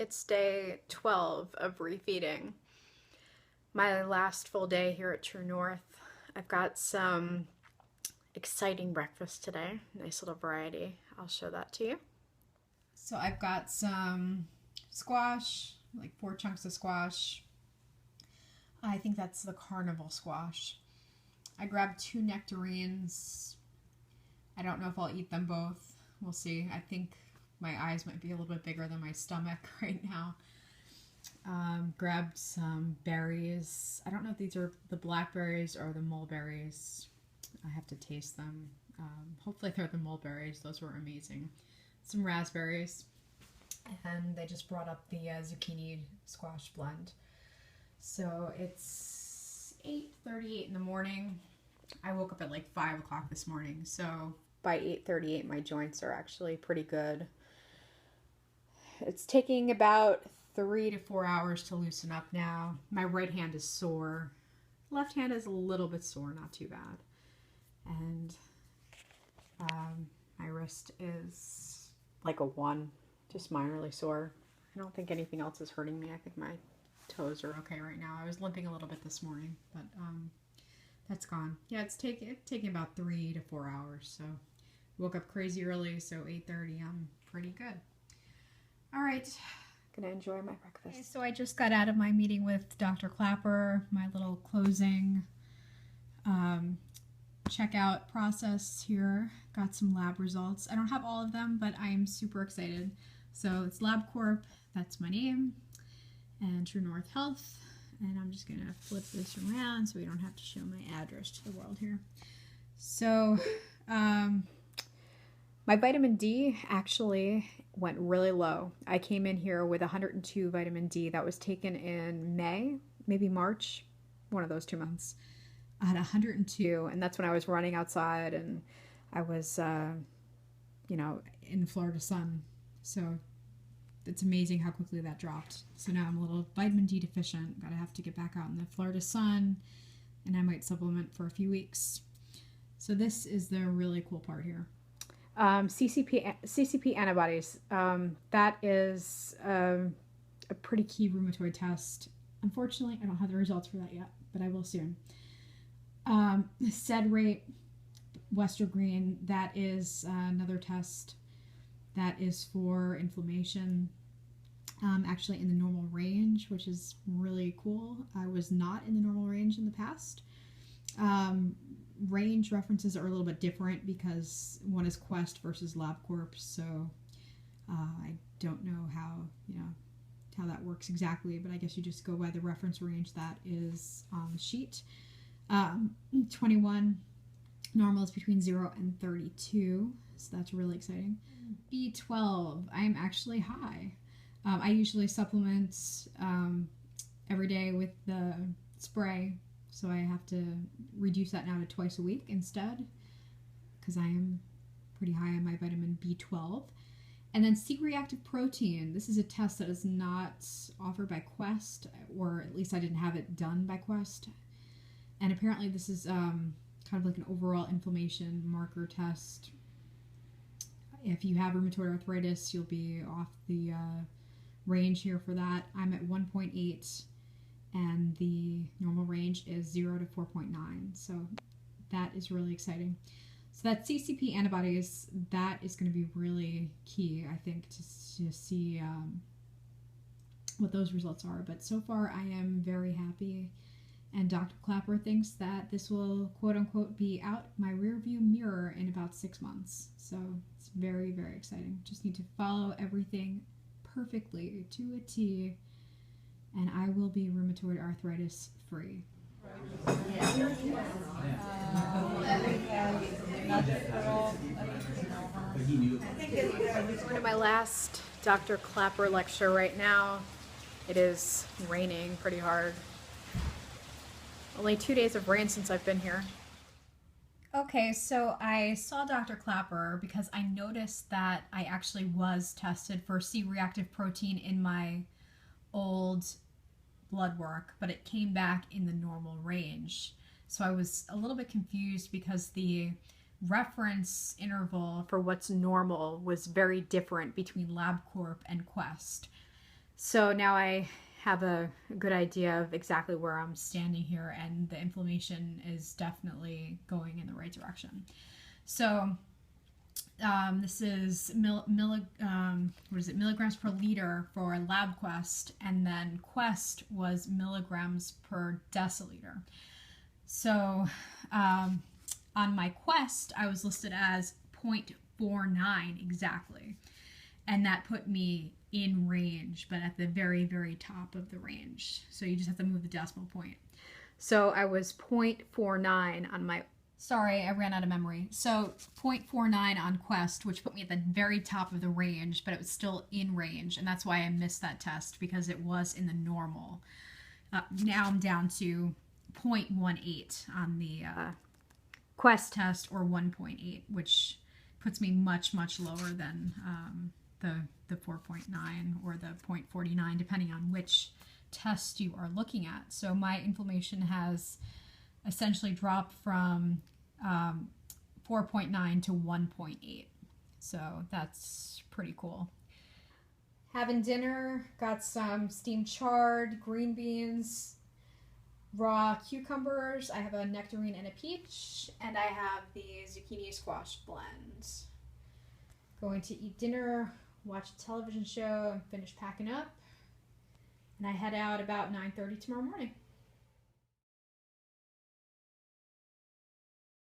It's day 12 of refeeding. My last full day here at True North. I've got some exciting breakfast today. Nice little variety. I'll show that to you. So I've got some squash, like 4 chunks of squash. I think that's the carnival squash. I grabbed 2 nectarines. I don't know if I'll eat them both. We'll see. I think my eyes might be a little bit bigger than my stomach right now. Grabbed some berries. I don't know if these are the blackberries or the mulberries. I have to taste them. Hopefully they're the mulberries. Those were amazing. Some raspberries. And they just brought up the zucchini squash blend. So it's 8:38 in the morning. I woke up at like 5 o'clock this morning. So by 8:38 my joints are actually pretty good. It's taking about 3 to 4 hours to loosen up now. My right hand is sore. Left hand is a little bit sore, not too bad. And my wrist is like a 1, just minorly sore. I don't think anything else is hurting me. I think my toes are okay right now. I was limping a little bit this morning, but that's gone. Yeah, it's taking about 3 to 4 hours. So woke up crazy early, so 8:30. I'm pretty good. All right, gonna enjoy my breakfast. Okay, so I just got out of my meeting with Dr. Clapper, my little closing checkout process here. Got some lab results. I don't have all of them, but I'm super excited. So it's LabCorp, that's my name, and True North Health. And I'm just gonna flip this around so we don't have to show my address to the world here. So my vitamin D actually went really low. I came in here with 102 vitamin D. That was taken in May, maybe March, one of those 2 months. I had 102, and that's when I was running outside and I was, in Florida sun. So it's amazing how quickly that dropped. So now I'm a little vitamin D deficient. Gotta have to get back out in the Florida sun, and I might supplement for a few weeks. So this is the really cool part here. CCP antibodies. That is a pretty key rheumatoid test. Unfortunately, I don't have the results for that yet, but I will soon. SED rate, Westergreen, that is another test that is for inflammation, actually in the normal range, which is really cool. I was not in the normal range in the past. Range references are a little bit different because one is Quest versus LabCorp, so I don't know how that works exactly, but I guess you just go by the reference range that is on the sheet. 21 normal is between 0 and 32, so that's really exciting. B12, I'm actually high. I usually supplement every day with the spray, so I have to reduce that now to twice a week instead because I am pretty high on my vitamin B12. And then C-reactive protein. This is a test that is not offered by Quest, or at least I didn't have it done by Quest. And apparently this is kind of like an overall inflammation marker test. If you have rheumatoid arthritis, you'll be off the range here for that. I'm at 1.8, and the normal range is 0 to 4.9. So that is really exciting. So that CCP antibodies, that is going to be really key, I think, to see what those results are. But so far, I am very happy. And Dr. Clapper thinks that this will, quote unquote, be out my rearview mirror in about 6 months. So it's very, very exciting. Just need to follow everything perfectly to a T, and I will be rheumatoid arthritis free. I'm going to my last Dr. Clapper lecture right now. It is raining pretty hard. Only 2 days of rain since I've been here. Okay, so I saw Dr. Clapper because I noticed that I actually was tested for C-reactive protein in my old blood work, but it came back in the normal range. So I was a little bit confused because the reference interval for what's normal was very different between LabCorp and Quest. So now I have a good idea of exactly where I'm standing here, and the inflammation is definitely going in the right direction. So this is milligrams per liter for LabQuest, and then Quest was milligrams per deciliter. So on my Quest, I was listed as 0.49 exactly, and that put me in range, but at the very, very top of the range. So you just have to move the decimal point. So I was 0.49 on my, sorry, I ran out of memory. So 0.49 on Quest, which put me at the very top of the range, but it was still in range. And that's why I missed that test, because it was in the normal. Now I'm down to 0.18 on the Quest test, or 1.8, which puts me much, much lower than the 4.9 or the 0.49, depending on which test you are looking at. So my inflammation has essentially dropped from 4.9 to 1.8. So that's pretty cool. Having dinner, got some steamed chard, green beans, raw cucumbers. I have a nectarine and a peach, and I have the zucchini squash blend. Going to eat dinner, watch a television show, and finish packing up. And I head out about 9:30 tomorrow morning.